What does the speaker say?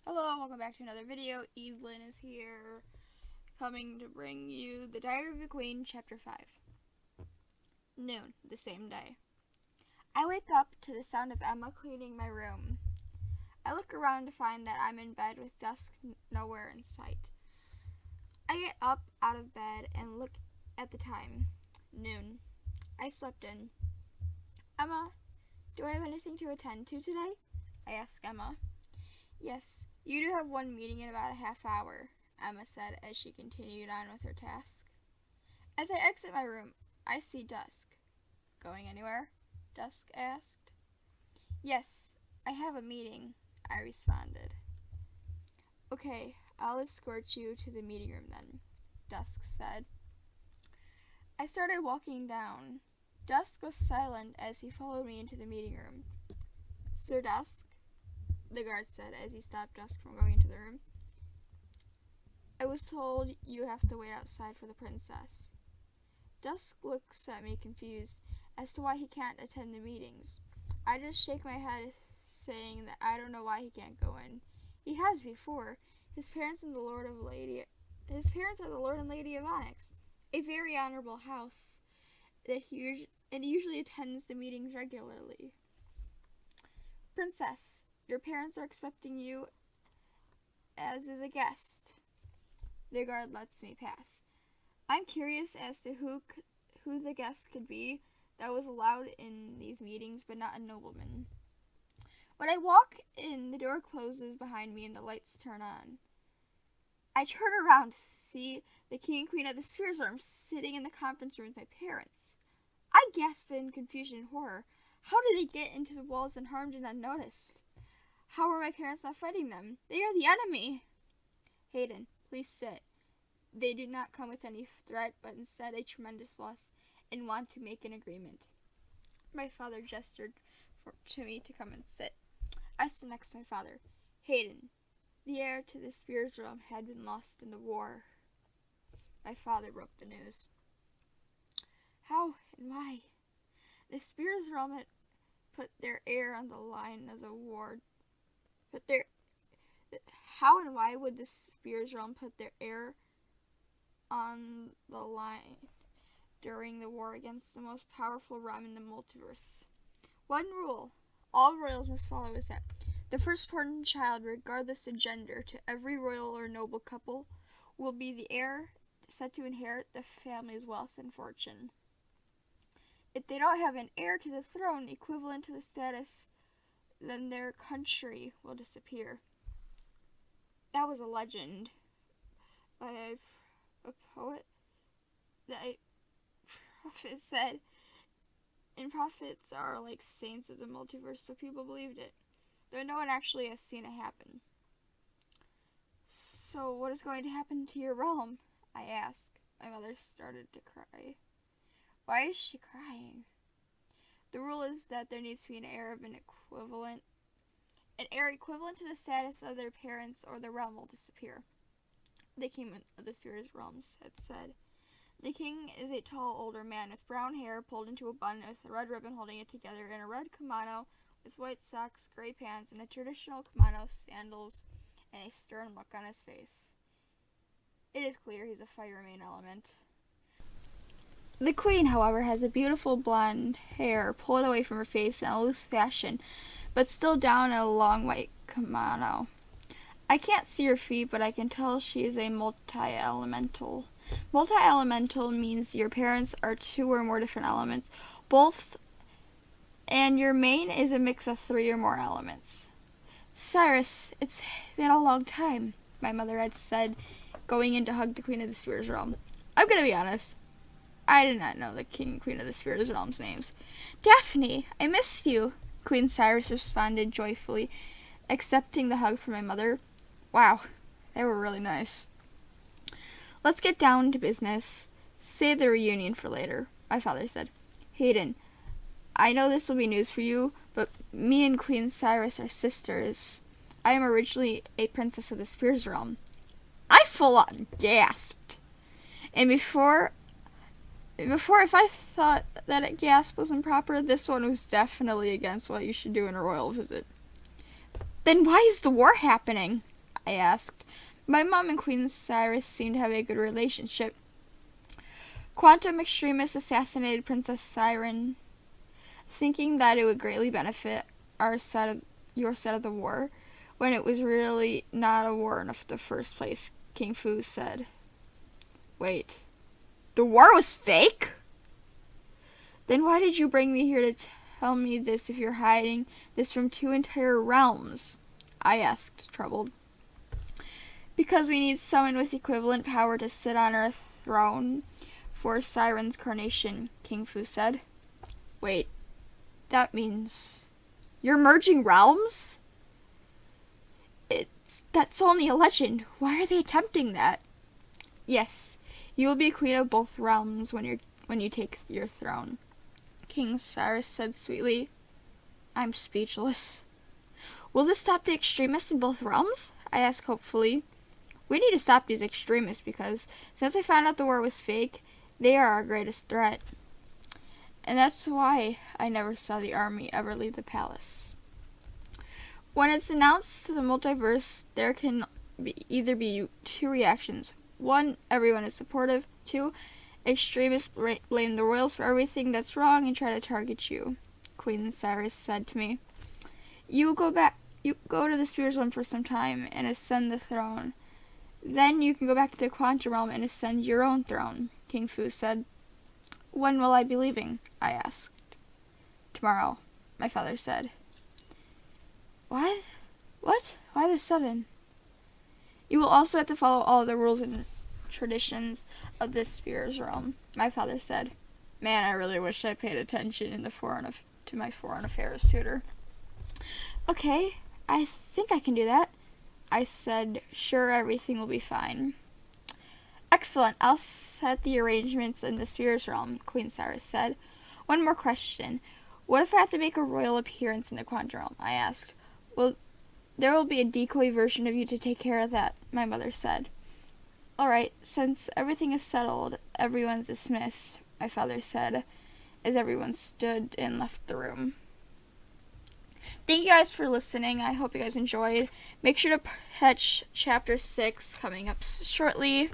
Hello, welcome back to another video. Eadlyn is here, coming to bring you The Diary of a Queen, Chapter 5. Noon, the same day. I wake up to the sound of Emma cleaning my room. I look around to find that I'm in bed with dusk nowhere in sight. I get up out of bed and look at the time. Noon. I slept in. Emma, do I have anything to attend to today? I ask Emma. Yes, you do have one meeting in about a half hour, Emma said as she continued on with her task. As I exit my room, I see Dusk. Going anywhere? Dusk asked. Yes, I have a meeting, I responded. Okay, I'll escort you to the meeting room then, Dusk said. I started walking down. Dusk was silent as he followed me into the meeting room. Sir Dusk, the guard said as he stopped Dusk from going into the room. I was told you have to wait outside for the princess. Dusk looks at me confused as to why he can't attend the meetings. I just shake my head, saying that I don't know why he can't go in. He has before. His parents are the Lord and Lady of Onyx, a very honorable house that he usually attends the meetings regularly. Princess, your parents are expecting you as is a guest. The guard lets me pass. I'm curious as to who the guest could be that was allowed in these meetings, but not a nobleman. When I walk in, the door closes behind me and the lights turn on. I turn around to see the king and queen of the Spheres Realm sitting in the conference room with my parents. I gasp in confusion and horror. How did they get into the walls unharmed and unnoticed? How were my parents not fighting them? They are the enemy. Hayden, please sit. They do not come with any threat, but instead a tremendous loss and want to make an agreement. My father gestured to me to come and sit. I stood next to my father. Hayden, the heir to the Spheres Realm had been lost in the war. My father broke the news. How and why? The Spheres Realm had put their heir on the line of the war. How and why would the Spheres Realm put their heir on the line during the war against the most powerful realm in the multiverse? One rule all royals must follow is that the firstborn child, regardless of gender, to every royal or noble couple, will be the heir set to inherit the family's wealth and fortune. If they don't have an heir to the throne equivalent to the status, then their country will disappear. That was a legend by a poet that a prophet said, and prophets are like saints of the multiverse, so people believed it, though no one actually has seen it happen. So what is going to happen to your realm? I asked. My mother started to cry. Why is she crying? The rule is that there needs to be an heir equivalent to the status of their parents, or the realm will disappear. The king of the Spheres Realms had said. The king is a tall, older man with brown hair pulled into a bun with a red ribbon holding it together, in a red kimono with white socks, gray pants, and a traditional kimono, sandals, and a stern look on his face. It is clear he's a fire main element. The queen, however, has a beautiful blonde hair pulled away from her face in a loose fashion, but still down in a long white kimono. I can't see her feet, but I can tell she is a multi-elemental. Multi-elemental means your parents are two or more different elements, and your main is a mix of three or more elements. Cyrus, it's been a long time, my mother had said, going in to hug the queen of the Spheres Realm. I'm gonna be honest. I did not know the king and queen of the Spheres Realm's names. Daphne, I missed you, Queen Cyrus responded joyfully, accepting the hug from my mother. Wow, they were really nice. Let's get down to business. Save the reunion for later, my father said. Hayden, I know this will be news for you, but me and Queen Cyrus are sisters. I am originally a princess of the Spheres Realm. I full on gasped. And before if I thought that a gasp was improper, this one was definitely against what you should do in a royal visit. Then why is the war happening? I asked. My mom and Queen Cyrus seemed to have a good relationship. Quantum extremists assassinated Princess Siren, thinking that it would greatly benefit your side of the war, when it was really not a war in the first place, King Fu said. Wait, the war was fake? Then why did you bring me here to tell me this if you're hiding this from 2 entire realms? I asked, troubled. Because we need someone with equivalent power to sit on our throne for Siren's coronation, King Fu said. Wait, that means you're merging realms? That's only a legend. Why are they attempting that? Yes, you will be queen of both realms when you take your throne, King Cyrus said sweetly. I'm speechless. Will this stop the extremists in both realms? I asked hopefully. We need to stop these extremists because since I found out the war was fake, they are our greatest threat. And that's why I never saw the army ever leave the palace. When it's announced to the multiverse, there can either be 2 reactions. 1, everyone is supportive. 2, extremists blame the royals for everything that's wrong and try to target you, Queen Cyrus said to me. You go to the Spheres Realm for some time and ascend the throne. Then you can go back to the Quantum Realm and ascend your own throne, King Fu said. When will I be leaving? I asked. Tomorrow, my father said. What? Why this sudden? You will also have to follow all the rules and traditions of this Spheres Realm, my father said. Man, I really wish I paid attention to my foreign affairs tutor. Okay, I think I can do that. I said, sure, everything will be fine. Excellent, I'll set the arrangements in the Spheres Realm, Queen Cyrus said. One more question. What if I have to make a royal appearance in the Quantum Realm? I asked. Well, there will be a decoy version of you to take care of that, my mother said. All right, since everything is settled, everyone's dismissed, my father said, as everyone stood and left the room. Thank you guys for listening. I hope you guys enjoyed. Make sure to catch chapter 6 coming up shortly.